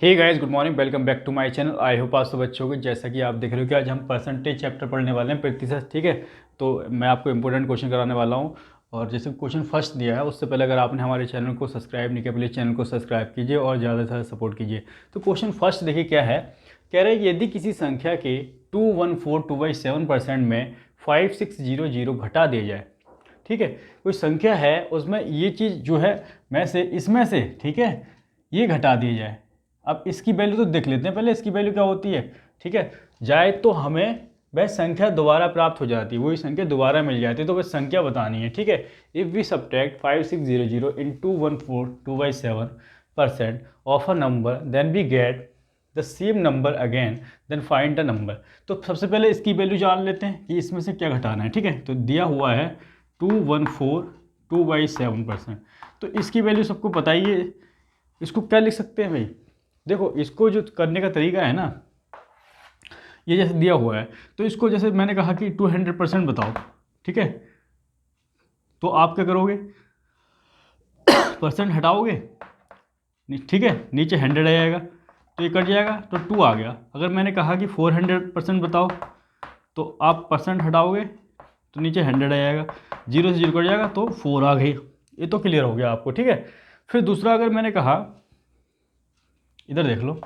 Hey guys, good morning, welcome back to my channel. I hope आप सब अच्छे होंगे। जैसा कि आप देख रहे हो कि आज हम परसेंटेज चैप्टर पढ़ने वाले हैं, प्रतिशत। ठीक है, तो मैं आपको इंपॉर्टेंट क्वेश्चन कराने वाला हूं। और जैसे क्वेश्चन फर्स्ट दिया है, उससे पहले अगर आपने हमारे चैनल को सब्सक्राइब नहीं किया, प्लीज़ चैनल को सब्सक्राइब कीजिए और ज़्यादा से ज़्यादा सपोर्ट कीजिए। तो क्वेश्चन फर्स्ट देखिए क्या है। कह रहे हैं कि यदि किसी संख्या के 214/2/7% में 5600 घटा दिया जाए। ठीक है, कोई संख्या है उसमें ये चीज़ जो है में से इसमें से, ठीक है, ये घटा दी जाए। अब इसकी वैल्यू तो देख लेते हैं पहले, इसकी वैल्यू क्या होती है। ठीक है, जाए तो हमें वह संख्या दोबारा प्राप्त हो जाती है, वही संख्या दोबारा मिल जाती है, तो वह संख्या बतानी है। ठीक है, if we subtract 5600 into 142/7% of a number, then we get the same number again, then find the number. तो सबसे पहले इसकी वैल्यू जान लेते हैं कि इसमें से क्या घटाना है। ठीक है, तो दिया हुआ है 214/2/7%। तो इसकी वैल्यू सबको पता ही है। इसको क्या लिख सकते हैं भाई, देखो इसको जो करने का तरीका है ना, ये जैसे दिया हुआ है, तो इसको जैसे मैंने कहा कि 200% बताओ। ठीक है, तो आप क्या करोगे, परसेंट हटाओगे, ठीक है, नीचे 100 आ जाएगा, तो ये कट जाएगा तो 2 आ गया। अगर मैंने कहा कि 400% बताओ, तो आप परसेंट हटाओगे तो नीचे 100 आ जाएगा, 0 से 0 कट जाएगा तो 4 आ गई। ये तो क्लियर हो गया आपको। ठीक है, फिर दूसरा अगर मैंने कहा, इधर देख लो,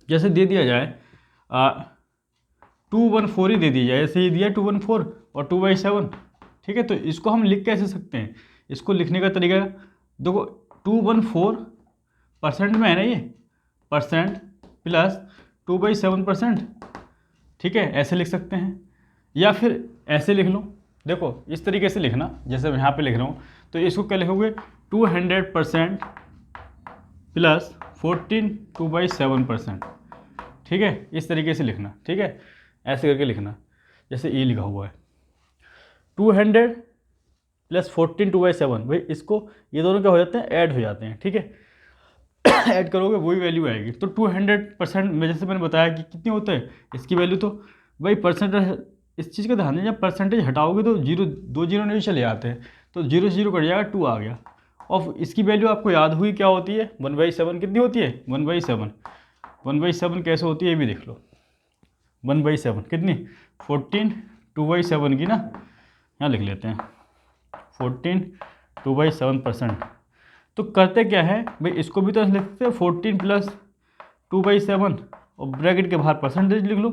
जैसे दे दिया जाए 214 ही दे दिया जाए, ऐसे ही दिया 214 और 2/7। ठीक है, तो इसको हम लिख कैसे सकते हैं, इसको लिखने का तरीका देखो, 214% में है ना ये, परसेंट प्लस 2/7%। ठीक है, ऐसे लिख सकते हैं, या फिर ऐसे लिख लो। देखो इस तरीके से लिखना, जैसे मैं यहाँ पे लिख रहा हूँ, तो इसको क्या लिखोगे, 200% प्लस 14 2/7%। ठीक है, इस तरीके से लिखना। ठीक है, ऐसे करके लिखना, जैसे ये लिखा हुआ है 200 प्लस 14 2/7। भाई इसको, ये दोनों क्या हो जाते हैं, ऐड हो जाते हैं। ठीक है, ऐड करोगे वही वैल्यू आएगी। तो 200% में जैसे मैंने बताया कि कितनी होता है इसकी वैल्यू, तो भाई परसेंटेज, इस चीज़ का ध्यान दें, जब परसेंटेज हटाओगे तो जीरो, 2 0 नहीं चले जाते हैं, तो 0 से 0 कट जाएगा, 2 आ गया। और इसकी वैल्यू आपको याद हुई क्या होती है, 1/7 कितनी होती है, 1/7। 1/7 कैसे होती है ये भी देख लो, 1/7 कितनी, 14 2/7 की ना, यहाँ लिख लेते हैं 14 2/7%। तो करते क्या है भाई, इसको भी तो लिखते हैं 14 प्लस 2/7 और ब्रैकेट के बाहर परसेंटेज लिख लो।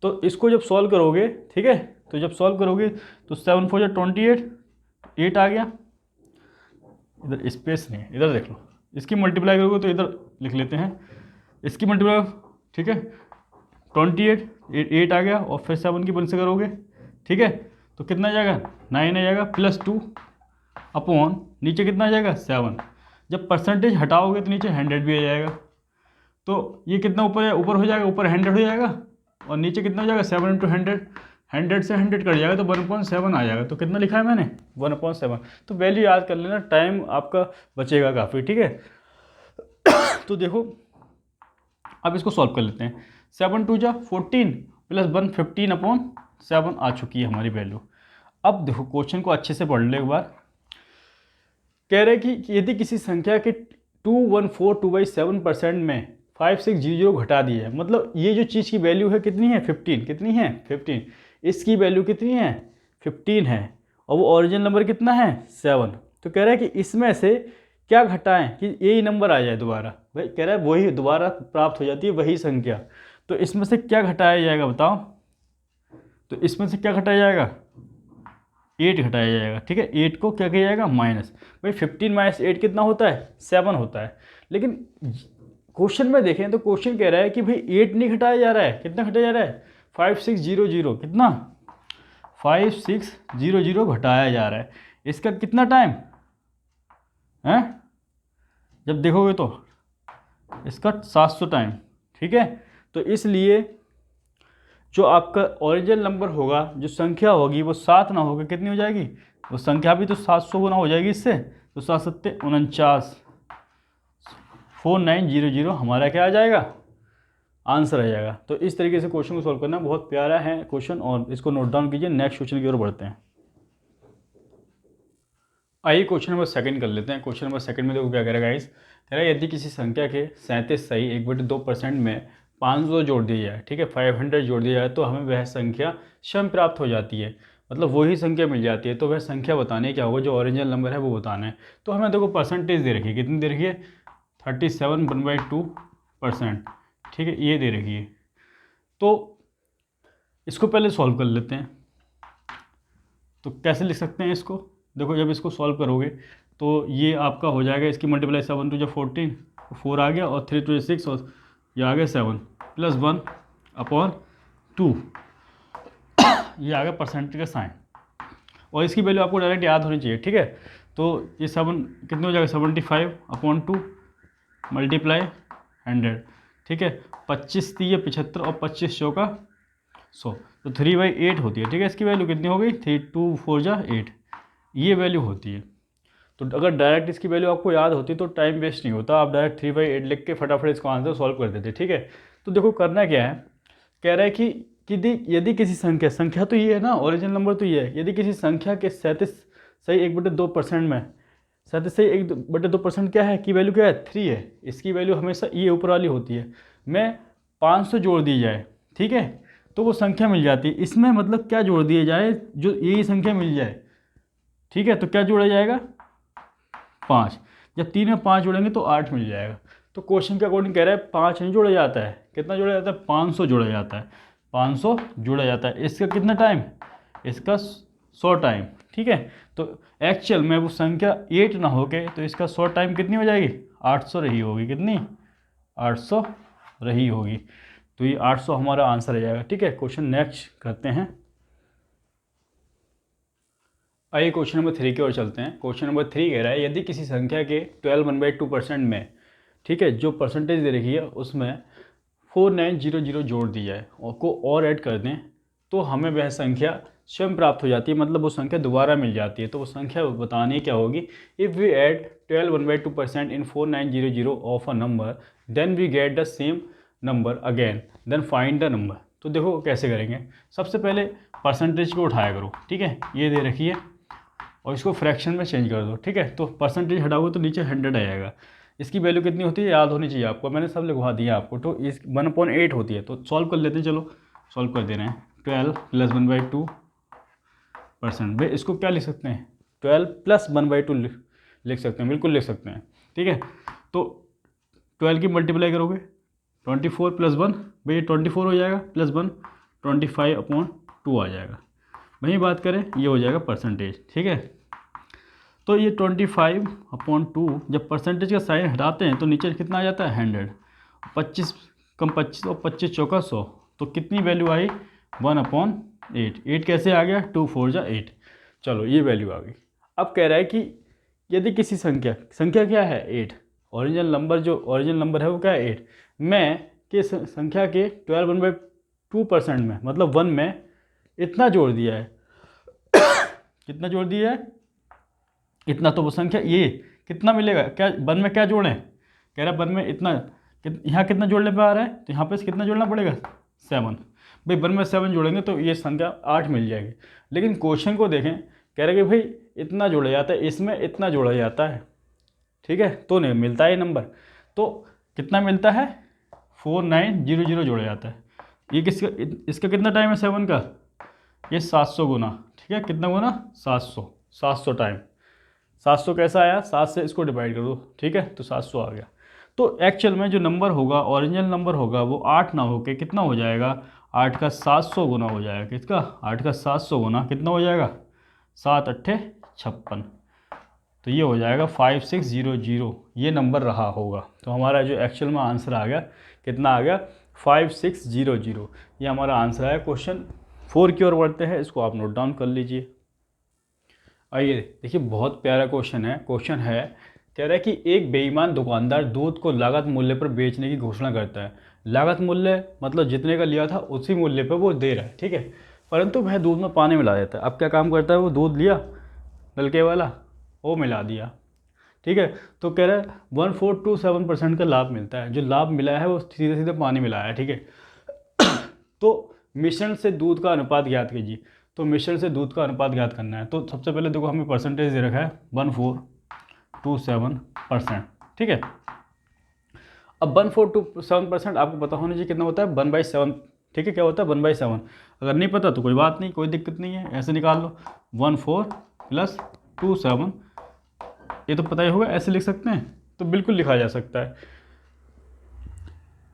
तो इसको जब सॉल्व करोगे, ठीक है, तो जब सॉल्व करोगे तो 7 4 28, 8 आ गया। इधर स्पेस नहीं है, इधर देख लो, इसकी मल्टीप्लाई करोगे तो इधर लिख लेते हैं, इसकी मल्टीप्लाई। ठीक है, 28 8 आ गया, और फिर 7 की 1 से करोगे। ठीक है, तो कितना आ जाएगा, 9 आ जाएगा, प्लस 2 अपॉन नीचे कितना आ जाएगा, 7। जब परसेंटेज हटाओगे तो नीचे 100 भी आ जाएगा। तो ये कितना ऊपर है, ऊपर हो जाएगा, ऊपर 100 हो जाएगा, और नीचे कितना हो जाएगा, 7 × 100। 100 से 100 कट जाएगा तो 1/7 आ जाएगा। तो कितना लिखा है मैंने, 1/7। तो वैल्यू याद कर लेना, टाइम आपका बचेगा काफ़ी। ठीक है, तो देखो अब इसको सॉल्व कर लेते हैं। 7 2 जा 14 प्लस 1 15/7 आ चुकी है हमारी वैल्यू। अब देखो क्वेश्चन को अच्छे से पढ़ लो एक बार। कह रहे हैं कि यदि किसी संख्या के 214/2/7% में 5600 घटा दी है, मतलब ये जो चीज़ की वैल्यू है कितनी है, 15। कितनी है, 15। इसकी वैल्यू कितनी है, 15 है, और वो ओरिजिनल नंबर कितना है, 7। तो कह रहा है कि इसमें से क्या घटाएं कि यही नंबर आ जाए दोबारा। भाई कह रहा है वही दोबारा प्राप्त हो जाती है वही संख्या। तो इसमें से क्या घटाया जाएगा बताओ, तो इसमें से क्या घटाया जाएगा, 8 घटाया जाएगा। ठीक है, 8 को क्या किया जाएगा, माइनस। भाई 15 - 8 कितना होता है, 7 होता है। लेकिन क्वेश्चन में देखें तो क्वेश्चन कह रहा है कि भाई 8 नहीं घटाया जा रहा है, कितना घटाया जा रहा है, 5600। कितना, 5600 घटाया जा रहा है। इसका कितना टाइम है, जब देखोगे तो इसका 700 टाइम। ठीक है, तो इसलिए जो आपका ओरिजिनल नंबर होगा, जो संख्या होगी वो 7 ना होकर कितनी हो जाएगी, वो संख्या भी तो 700 गुना हो जाएगी इससे। तो 7 7 49, 4900 हमारा क्या आ जाएगा, आंसर आ जाएगा। तो इस तरीके से क्वेश्चन को सॉल्व करना, बहुत प्यारा है क्वेश्चन, और इसको नोट डाउन कीजिए। नेक्स्ट क्वेश्चन की ओर बढ़ते हैं। आइए क्वेश्चन नंबर 2 कर लेते हैं। क्वेश्चन नंबर 2 में देखो क्या करेगा गाइस, कह रहा है यदि किसी संख्या के 37 सही 1/2% में 500 जोड़ दिया जाए, ठीक है, 500 जोड़ दिया जाए तो हमें वह संख्या स्वयं प्राप्त हो जाती है, मतलब वही संख्या मिल जाती है। तो वह संख्या बताने क्या होगा, जो ओरिजिनल नंबर है वो बताना है। तो हमें देखो परसेंटेज दे रखी है, कितनी दे रखी है, 37/2%, ठीक है, ये दे रखी है। तो इसको पहले सॉल्व कर लेते हैं। तो कैसे लिख सकते हैं इसको, देखो जब इसको सॉल्व करोगे तो ये आपका हो जाएगा, इसकी मल्टीप्लाई 7 टू 14, 4 आ गया, और 3 टू 6, और ये आ गया 7 + 1/2, ये आ गया परसेंटेज का साइन। और इसकी वैल्यू आपको डायरेक्ट याद होनी चाहिए, ठीक है। तो ये 7 कितने हो जाएगा, 75/2 मल्टीप्लाई 100, ठीक है, 25 3 75 और 25 चौका 100, तो 3/8 होती है, ठीक है। इसकी वैल्यू कितनी हो गई, 3 2 4 जा 8, ये वैल्यू होती है। तो अगर डायरेक्ट इसकी वैल्यू आपको याद होती तो टाइम वेस्ट नहीं होता, आप डायरेक्ट 3/8 लिख के फटाफट इसको आंसर सॉल्व कर देते, ठीक है। तो देखो करना क्या है, कह रहा है कि यदि किसी संख्या तो ये है ना, ओरिजिनल नंबर तो ये है, यदि किसी संख्या के 37 सही 1/2% में 37 सही 1/2% क्या है, की वैल्यू क्या है, 3 है, इसकी वैल्यू हमेशा ये ऊपर वाली होती है। मैं 500 जोड़ दी जाए, ठीक है, तो वो संख्या मिल जाती है। इसमें मतलब क्या जोड़ दिया जाए, जो यही संख्या मिल जाए, ठीक है। तो क्या जोड़ा जाएगा, 5, जब 3 में 5 जोड़ेंगे तो 8 मिल जाएगा। तो क्वेश्चन के अकॉर्डिंग कह रहा है 5 नहीं जोड़ा जाता है, कितना जोड़ा जाता है, 500 जोड़ा जाता है, 500 जोड़ा जाता है। इसका कितना टाइम, इसका 100 टाइम, ठीक है। तो एक्चुअल में वो संख्या 8 ना होके तो इसका 100 टाइम कितनी हो जाएगी, 800 रही होगी, कितनी, 800 रही होगी। तो ये 800 हमारा आंसर आ जाएगा, ठीक है। क्वेश्चन नेक्स्ट करते हैं। आइए क्वेश्चन नंबर 3 की ओर चलते हैं। क्वेश्चन नंबर 3 कह रहा है यदि किसी संख्या के 12/2% में, ठीक है, जो परसेंटेज दे रखी है उसमें 4900 जोड़ दी जाए और ऐड कर दें तो हमें वह संख्या स्वयं प्राप्त हो जाती है, मतलब वो संख्या दोबारा मिल जाती है। तो वो संख्या बतानी क्या होगी, if we add 12/2% in 4900 of a number then we get the same number again then find the number. तो देखो कैसे करेंगे, सबसे पहले परसेंटेज को उठाया करो, ठीक है, ये दे रखी है, और इसको फ्रैक्शन में चेंज कर दो, ठीक है। तो परसेंटेज हटाओगे तो नीचे 100 आ जाएगा। इसकी वैल्यू कितनी होती है, याद होनी चाहिए आपको, मैंने सब लिखवा दिया आपको। तो इस 1/8 होती है। तो सॉल्व कर लेते हैं, चलो सॉल्व कर दे रहे हैं। 12 + 1/2%, भाई इसको क्या लिख सकते हैं, 12 + 1/2 लिख सकते हैं, बिल्कुल लिख सकते हैं, ठीक है। तो 12 की मल्टीप्लाई करोगे 24 + 1, भाई 24 हो जाएगा, +1 25/2 आ जाएगा। वहीं बात करें ये हो जाएगा परसेंटेज, ठीक है। तो ये 25/2 जब परसेंटेज का साइन हटाते हैं तो नीचे कितना आ जाता है, 100, 25 कम 25 और 25 चौका 100, तो कितनी वैल्यू आई, 1/8। 8 कैसे आ गया, 2 4 जा 8, चलो ये वैल्यू आ गई। अब कह रहा है कि यदि किसी संख्या क्या है, 8, ओरिजिनल नंबर, जो ओरिजिनल नंबर है वो क्या है, 8, में कि संख्या के 12/2% में, मतलब 1 में इतना जोड़ दिया है कितना जोड़ दिया है, इतना। तो वो संख्या ये कितना मिलेगा, क्या 1 में क्या जोड़ें, कह रहा है 1 में इतना, यहाँ कितना जोड़ने पे आ रहा है, तो यहाँ पे कितना जोड़ना पड़ेगा, 7, भाई 1 में 7 जोड़ेंगे तो ये संख्या 8 मिल जाएगी। लेकिन क्वेश्चन को देखें, कह रहे कि भाई इतना जोड़ा जाता है, इसमें इतना जोड़ा जाता है, ठीक है, तो नहीं मिलता है ये नंबर। तो कितना मिलता है, 4900 जोड़ा जाता है। ये किसका, इसका कितना टाइम है 7 का, ये 700 गुना, ठीक है, कितना गुना, 700 टाइम। 700 कैसा आया, 7 से इसको डिवाइड कर दो, ठीक है, तो 700 आ गया। तो एक्चुअल में जो नंबर होगा, ओरिजिनल नंबर होगा, वो 8 ना होके कितना हो जाएगा, 8 का 700 गुना हो जाएगा, किसका, 8 का 700 गुना कितना हो जाएगा, 7 8 56, तो ये हो जाएगा 5600, ये नंबर रहा होगा। तो हमारा जो एक्चुअल में आंसर आ गया, कितना आ गया, 5600, ये हमारा आंसर है। क्वेश्चन 4 की ओर बढ़ते हैं, इसको आप नोट डाउन कर लीजिए। आइए देखिए, बहुत प्यारा क्वेश्चन है। क्वेश्चन है, कह रहा है कि एक बेईमान दुकानदार दूध को लागत मूल्य पर बेचने की घोषणा करता है। लागत मूल्य मतलब जितने का लिया था उसी मूल्य पर वो दे रहा है, ठीक है, परंतु वह दूध में पानी मिला देता है। अब क्या काम करता है, वो दूध लिया नलके वाला, वो मिला दिया, ठीक है। तो कह रहा है 1427% का लाभ मिलता है, जो लाभ मिला है वो सीधे सीधे पानी मिलाया है, ठीक है। तो मिश्रण से दूध का अनुपात ज्ञात कीजिए। तो मिश्रण से दूध का अनुपात ज्ञात करना है। तो सबसे पहले देखो हमें परसेंटेज दे रखा है 1427%, ठीक है। अब 1/4 आपको पता होना चाहिए कितना होता है 1/7, ठीक है, क्या होता है 1/7। अगर नहीं पता तो कोई बात नहीं, कोई दिक्कत नहीं है, ऐसे निकाल लो 1/4 + 2/7, ये तो पता ही होगा, ऐसे लिख सकते हैं, तो बिल्कुल लिखा जा सकता है।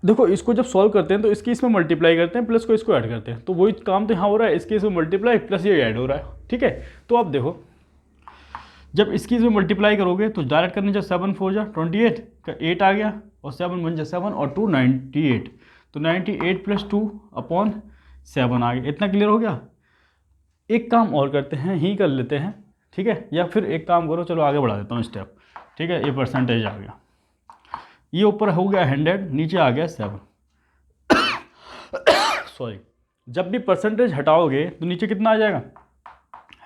देखो इसको जब सॉल्व करते हैं तो इसकी इसमें मल्टीप्लाई करते हैं, प्लस को इसको ऐड करते हैं, तो वही काम तो यहाँ हो रहा है, इसके इसमें मल्टीप्लाई प्लस ये ऐड हो रहा है, ठीक है। तो अब देखो जब इसकी इसमें मल्टीप्लाई करोगे तो डायरेक्ट करने जा 7 4 जा 28 का 8 आ गया, और 7 1 जा 7 और 2 98, तो 98 + 2/7 आ गया। इतना क्लियर हो गया। एक काम और करते हैं, ही कर लेते हैं, ठीक है, या फिर एक काम करो, चलो आगे बढ़ा देता हूँ स्टेप, ठीक है। ये परसेंटेज आ गया, ये ऊपर हो गया 100, नीचे आ गया 7 सॉरी। जब भी परसेंटेज हटाओगे तो नीचे कितना आ जाएगा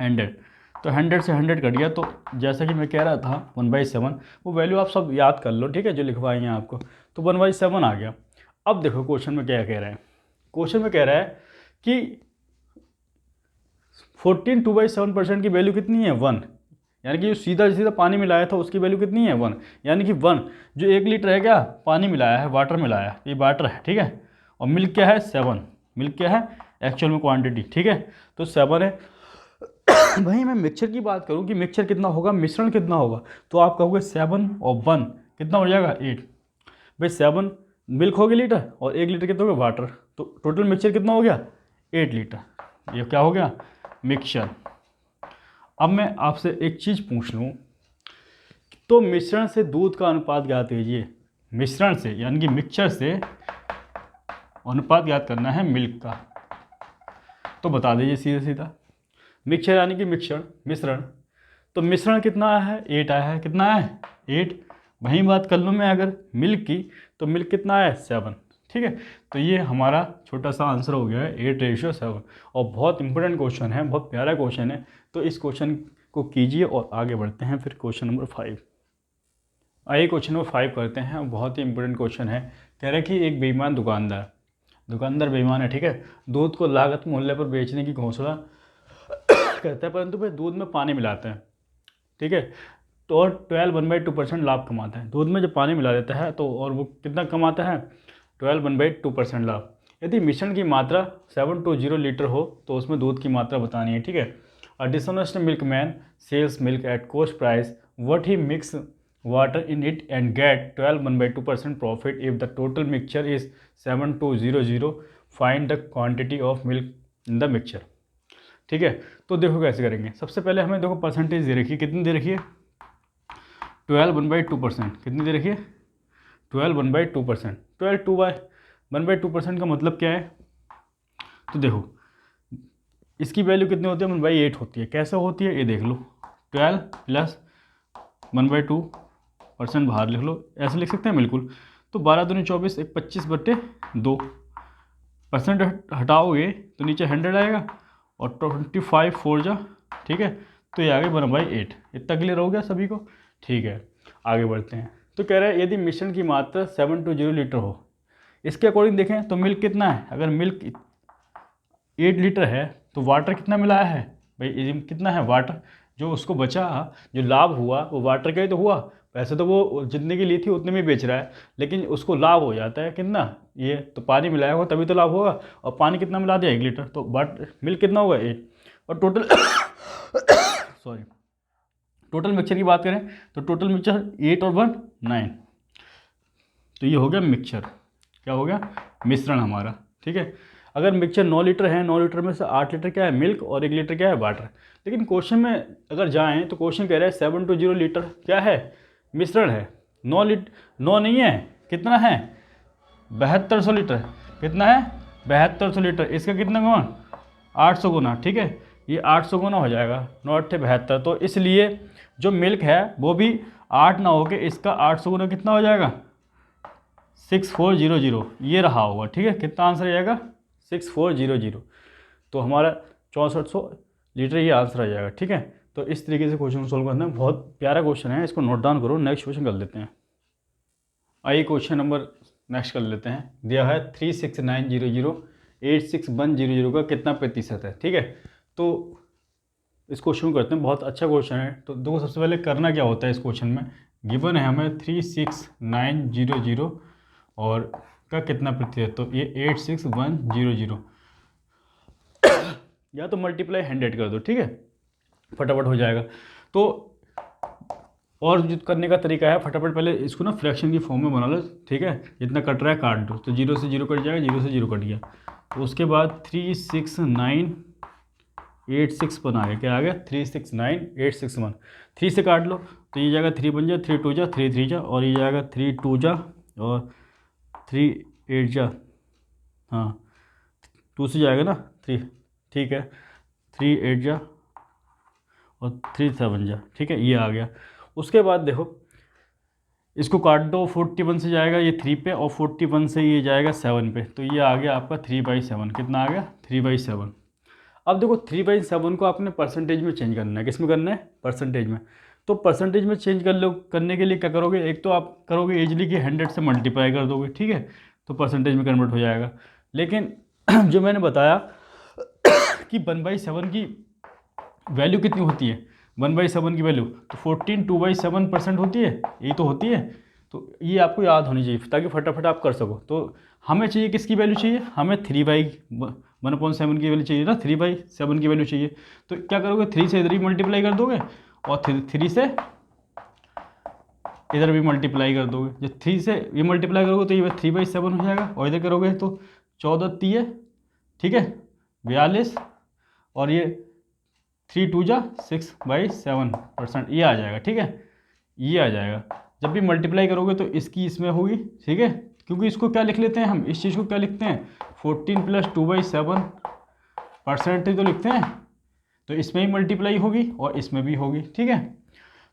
100, तो 100 से 100 कट गया, तो जैसा कि मैं कह रहा था 1/7, वो वैल्यू आप सब याद कर लो, ठीक है, जो लिखवाई हैं आपको, तो 1/7 आ गया। अब देखो क्वेश्चन में क्या कह रहे हैं, क्वेश्चन में कह रहा है कि 14 2/7% की वैल्यू कितनी है 1, यानी कि जो सीधा सीधा पानी मिलाया था उसकी वैल्यू कितनी है 1, यानी कि 1 जो 1 लीटर है क्या पानी मिलाया है, वाटर मिलाया है, ये वाटर है, ठीक है, और मिल्क क्या है 7, मिल्क क्या है एक्चुअल में क्वांटिटी, ठीक है, तो 7 है। वहीं मैं मिक्सचर की बात करूं कि मिक्सचर कितना होगा, मिश्रण कितना होगा, तो आप कहोगे 7 और 1 कितना हो जाएगा 8। भाई 7 मिल्क हो गया लीटर और 1 लीटर कितना हो गया वाटर, तो टोटल मिक्सचर कितना हो गया 8 लीटर, ये क्या हो गया मिक्सचर। अब मैं आपसे एक चीज़ पूछ लूँ, तो मिश्रण से दूध का अनुपात ज्ञात कीजिए, मिश्रण से यानी कि मिक्सचर से अनुपात ज्ञात करना है मिल्क का, तो बता दीजिए सीधा सीधा। मिक्सचर यानी कि मिश्रण, तो मिश्रण कितना आया है 8 आया है, कितना आया है 8। वहीं बात कर लूँ मैं अगर मिल्क की, तो मिल्क कितना आया है 7, ठीक है। तो ये हमारा छोटा सा आंसर हो गया है 8:7, और बहुत इंपॉर्टेंट क्वेश्चन है, बहुत प्यारा क्वेश्चन है, तो इस क्वेश्चन को कीजिए और आगे बढ़ते हैं फिर क्वेश्चन नंबर 5। आइए क्वेश्चन नंबर 5 करते हैं, बहुत ही इंपॉर्टेंट क्वेश्चन है। कह रहे हैं कि एक बेईमान दुकानदार बेईमान है, ठीक है, दूध को लागत मूल्य पर बेचने की घोषणा करता है, परंतु वह दूध में पानी मिलाते हैं, ठीक है, तो और 12 लाभ कमाता है। दूध में जब पानी मिला देता है तो और वो कितना कमाता है 12 लाभ। यदि मिश्रण की मात्रा 720 लीटर हो तो उसमें दूध की मात्रा बतानी है, ठीक है। A dishonest milk man sells milk at cost price, what he mix water in it and get 12 profit if the total mixture is 7200, find the quantity of milk in the mixture, ठीक है। तो देखो कैसे करेंगे, सबसे पहले हमें देखो परसेंटेज दे रखी है, कितनी दे रखी है 12 कितनी दे रखी है 12 1/2% का मतलब क्या है, तो देखो इसकी वैल्यू कितनी होती है 1/8 होती है, कैसे होती है ये देख लो, 12 + 1/2% बाहर लिख लो, ऐसे लिख सकते हैं बिल्कुल, तो 12 दूनी 24 एक 25/2, परसेंट हटाओगे तो नीचे 100 आएगा और 25 4 जा, ठीक है, तो ये आ गया 1/8। इतना क्लियर हो गया सभी को, ठीक है। आगे बढ़ते हैं, तो कह रहा है यदि मिश्रण की मात्रा 720 लीटर हो, इसके अकॉर्डिंग देखें तो मिल्क कितना है, अगर मिल्क 8 लीटर है तो वाटर कितना मिलाया है भाई, कितना है वाटर, जो उसको बचा जो लाभ हुआ वो वाटर का ही तो हुआ, वैसे तो वो जितने की ली थी उतने में बेच रहा है, लेकिन उसको लाभ हो जाता है कितना, ये तो पानी मिलाया होगा तभी तो लाभ होगा, और पानी कितना मिला दिया 1 लीटर, तो बट मिल्क कितना होगा 8, और टोटल सॉरी टोटल मिक्सचर की बात करें तो टोटल मिक्सचर 8 और 1 9, तो ये हो गया मिक्सचर, क्या हो गया मिश्रण हमारा, ठीक है। अगर मिक्सचर 9 लीटर है, 9 लीटर में से 8 लीटर क्या है मिल्क और 1 लीटर क्या है वाटर, लेकिन क्वेश्चन में अगर जाएं तो क्वेश्चन कह रहा है 720 लीटर क्या है मिश्रण है, 9 नहीं है, कितना है 7200 लीटर, कितना है 7200 लीटर, इसका कितना गुना 800 गुना, ठीक है, ये 800 गुना हो जाएगा, 9 8 72, तो इसलिए जो मिल्क है वो भी 8 ना होके इसका 800 गुना कितना हो जाएगा 6400, ये रहा होगा, ठीक है, कितना आंसर आ जाएगा 6400, तो हमारा 6400 लीटर ये आंसर आ जाएगा, ठीक है। तो इस तरीके से क्वेश्चन सोल्व करना है, बहुत प्यारा क्वेश्चन है, इसको नोट डाउन करो, नेक्स्ट क्वेश्चन कर लेते हैं। आइए क्वेश्चन नंबर नेक्स्ट कर लेते हैं, दिया है 36900 86100 का कितना प्रतिशत है, ठीक है। तो इस क्वेश्चन को करते हैं, बहुत अच्छा क्वेश्चन है। तो देखो सबसे पहले करना क्या होता है इस क्वेश्चन में, गिवन है हमें 36900 और का कितना प्रतिशत, तो ये 86100 या तो मल्टीप्लाई 100 कर दो, ठीक है, फटाफट हो जाएगा। तो और जो करने का तरीका है, फटाफट पहले इसको ना फ्रैक्शन की फॉर्म में बना लो, ठीक है, जितना कट रहा है काट दो, तो 0 से 0 कट जाएगा, 0 से 0 कट गया। तो उसके बाद 36986 आ गया, क्या आ गया 369,861, 3 से काट लो तो ये जाएगा 3 बन जा, 3 2 जा, 3 3 जा, और ये जाएगा 3 2 जा और 3 8 जा, हाँ 2 से जाएगा ना 3, ठीक है, 3 8 जा और 3 7 जा, ठीक है, ये आ गया। उसके बाद देखो इसको काट दो, 41 से जाएगा ये 3 पे और 41 से ये जाएगा 7 पे, तो ये आ गया आपका 3/7, कितना आ गया 3/7। अब देखो 3/7 को आपने परसेंटेज में चेंज करना है, किस में करना है, परसेंटेज में। तो परसेंटेज में चेंज करने के लिए क्या करोगे, एक तो आप करोगे इजली कि 100 से मल्टीप्लाई कर दोगे, ठीक है, तो परसेंटेज में कन्वर्ट हो जाएगा। लेकिन जो मैंने बताया कि 1/7 की वैल्यू कितनी होती है, 1/7 की वैल्यू तो 14 2/7% होती है, यही तो होती है। तो ये आपको याद होनी चाहिए ताकि फटाफट आप कर सको। तो हमें चाहिए किसकी वैल्यू चाहिए, हमें 3/1/7 की वैल्यू चाहिए ना, 3/7 की वैल्यू चाहिए। तो क्या करोगे, 3 से इधर ही मल्टीप्लाई कर दोगे और 3 से इधर भी मल्टीप्लाई कर दोगे। जब 3 से ये मल्टीप्लाई करोगे तो ये 3/7 हो जाएगा, और इधर करोगे तो 14 3, ठीक है, 42, और ये 3 2 जा 6/7%, ये आ जाएगा, ठीक है, ये आ जाएगा। जब भी मल्टीप्लाई करोगे तो इसकी इसमें होगी, ठीक है, क्योंकि इसको क्या लिख लेते हैं हम, इस चीज़ को क्या लिखते हैं, 14 + 2/7% तो लिखते हैं, तो इसमें ही मल्टीप्लाई होगी और इसमें भी होगी, ठीक है।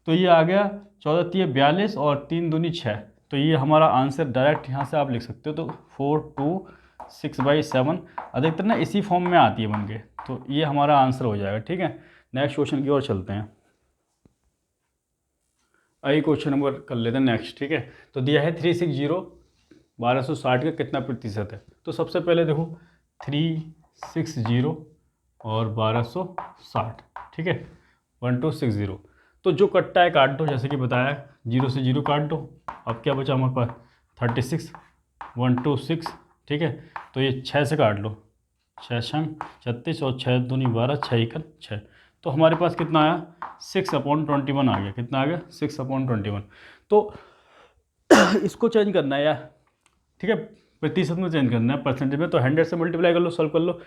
तो ये आ गया 14 3 42 और 3 दूनी 6, तो ये हमारा आंसर डायरेक्ट यहाँ से आप लिख सकते हो। तो 4 2 6/7 अधिकतर ना इसी फॉर्म में आती है बन के, तो ये हमारा आंसर हो जाएगा, ठीक है। नेक्स्ट क्वेश्चन की ओर चलते हैं। आइए क्वेश्चन नंबर कर लेते हैं नेक्स्ट, ठीक है। तो दिया है 360 1260 का कितना प्रतिशत है। तो सबसे पहले देखो 360 और 1260, ठीक है, 1260। तो जो कट्टा है काट दो, जैसे कि बताया 0 से 0 काट दो। अब क्या बचा हमारे पास 36, 126, ठीक है, तो ये 6 से काट लो, 6 छंग 36 और 6 दूनी 12, 6 एकन 6, तो हमारे पास कितना आया 6/21 आ गया, कितना आ गया 6/21। तो इसको चेंज करना है यार, ठीक है, प्रतिशत में चेंज करना है, परसेंटेज में तो 100 से मल्टीप्लाई कर लो, सॉल्व कर लो,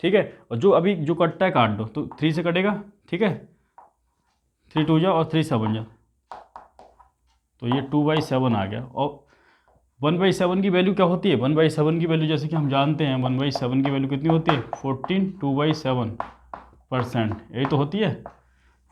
ठीक है। और जो अभी जो कटता है काट दो, तो 3 से कटेगा, ठीक है, 3 2 जा और 3 7 जा, तो ये 2/7 आ गया। और 1/7 की वैल्यू क्या होती है, 1/7 की वैल्यू जैसे कि हम जानते हैं 1/7 की वैल्यू कितनी होती है, 14 2/7%, यही तो होती है,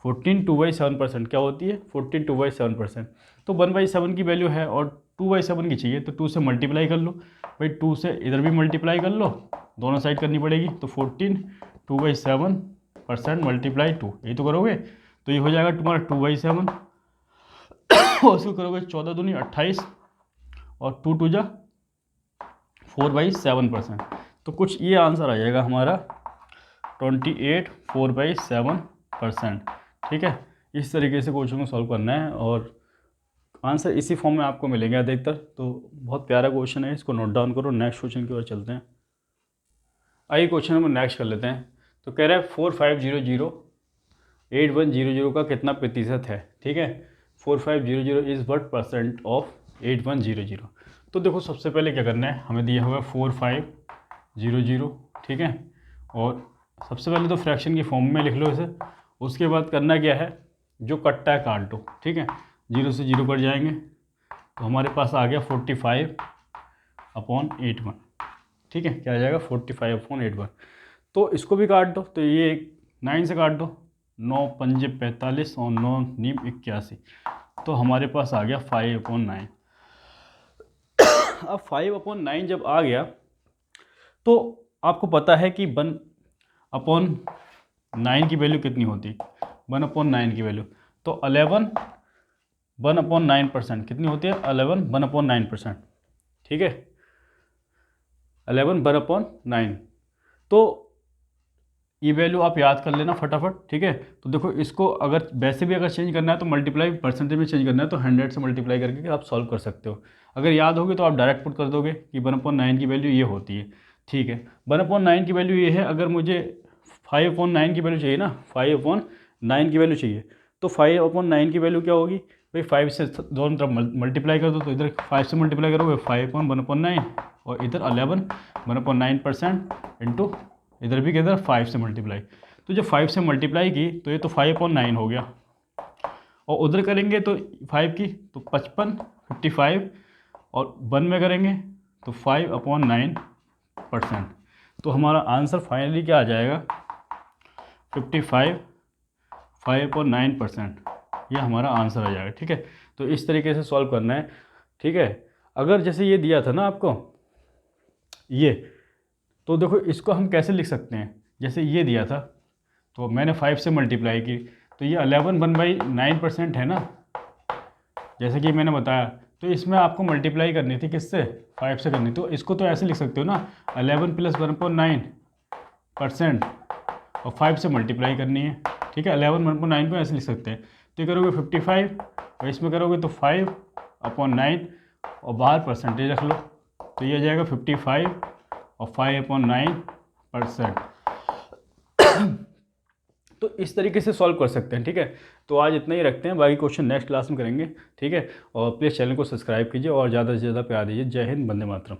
14 2/7% क्या होती है, 14 2/7%। तो 1/7 की वैल्यू है और 2/7 की चाहिए, तो 2 से मल्टीप्लाई कर लो भाई, 2 से इधर भी मल्टीप्लाई कर लो, दोनों साइड करनी पड़ेगी, तो 14 2/7% मल्टीप्लाई 2, यही तो करोगे, तो ये हो जाएगा तुम्हारा 2/7 और उसको करोगे 14 दूनी 28 और 2 2 जा 4/7%, तो कुछ ये आंसर आ जाएगा हमारा 28 4/7%, ठीक है। इस तरीके से क्वेश्चन को सॉल्व करना है और आंसर इसी फॉर्म में आपको मिलेंगे अधिकतर। तो बहुत प्यारा क्वेश्चन है, इसको नोट डाउन करो। नेक्स्ट क्वेश्चन की ओर चलते हैं। आइए क्वेश्चन हम नेक्स्ट कर लेते हैं। तो कह रहा है 4500 8100 का कितना प्रतिशत है, ठीक है, 4500 इज़ व्हाट परसेंट ऑफ 8100। तो देखो सबसे पहले क्या करना है, हमें दिया हुआ 4500, ठीक है, और सबसे पहले तो फ्रैक्शन की फॉर्म में लिख लो इसे। उसके बाद करना क्या है, जो कट्टा है काट दो, ठीक है, 0 से 0 कट जाएंगे, तो हमारे पास आ गया 45/81, ठीक है, क्या आ जाएगा 45/81। तो इसको भी काट दो, तो ये 9 से काट दो, 9 पंजे 45 और 9 नीम 81, तो हमारे पास आ गया 5/9। अब 5/9 जब आ गया तो आपको पता है कि 1/9 की वैल्यू कितनी होती, 1/9 की वैल्यू तो 11 1/9% कितनी होती है, 11 1/9%, ठीक है, 11 1/9। तो ये वैल्यू आप याद कर लेना फटाफट, ठीक है। तो देखो इसको अगर वैसे भी अगर चेंज करना है तो मल्टीप्लाई परसेंटेज में चेंज करना है, तो 100 से मल्टीप्लाई करके आप सॉल्व कर सकते हो। अगर याद होगी तो आप डायरेक्ट पुट कर दोगे कि 1/9 की वैल्यू ये होती है, ठीक है। 1/9 की वैल्यू ये है, अगर मुझे 5/9 की वैल्यू चाहिए ना, 5/9 की वैल्यू चाहिए, तो 5/9 की वैल्यू क्या होगी भाई, 5 से दोनों तरफ मल्टीप्लाई कर दो, तो इधर 5 से मल्टीप्लाई करोगे 5/1/9 और इधर 11 1/9% इंटू इधर भी किधर 5 से मल्टीप्लाई। तो जब 5 से मल्टीप्लाई की तो ये तो 5/9 हो गया, और उधर करेंगे तो 5 की तो 55 55 और 1 में करेंगे तो 5/9%। तो हमारा आंसर फाइनली क्या आ जाएगा, 55 5/9%, ये हमारा आंसर आ जाएगा, ठीक है। तो इस तरीके से सॉल्व करना है, ठीक है। अगर जैसे ये दिया था ना आपको ये, तो देखो इसको हम कैसे लिख सकते हैं, जैसे ये दिया था तो मैंने 5 से मल्टीप्लाई की, तो ये 11 1/9% है ना, जैसे कि मैंने बताया। तो इसमें आपको मल्टीप्लाई करनी थी किससे, 5 से करनी, तो इसको तो ऐसे लिख सकते हो ना, 11 + 1/9% और 5 से मल्टीप्लाई करनी है, ठीक है। 11 1/9 को ऐसे लिख सकते हैं, तो ये करोगे 55 और इसमें करोगे तो 5/9 और बाहर परसेंटेज रख लो, तो ये आ जाएगा 55 और 5/9%। तो इस तरीके से सॉल्व कर सकते हैं, ठीक है। तो आज इतना ही रखते हैं, बाकी क्वेश्चन नेक्स्ट क्लास में करेंगे, ठीक है। और प्लीज़ चैनल को सब्सक्राइब कीजिए और ज़्यादा से ज़्यादा प्यार दीजिए। जय हिंद, वंदे मातरम।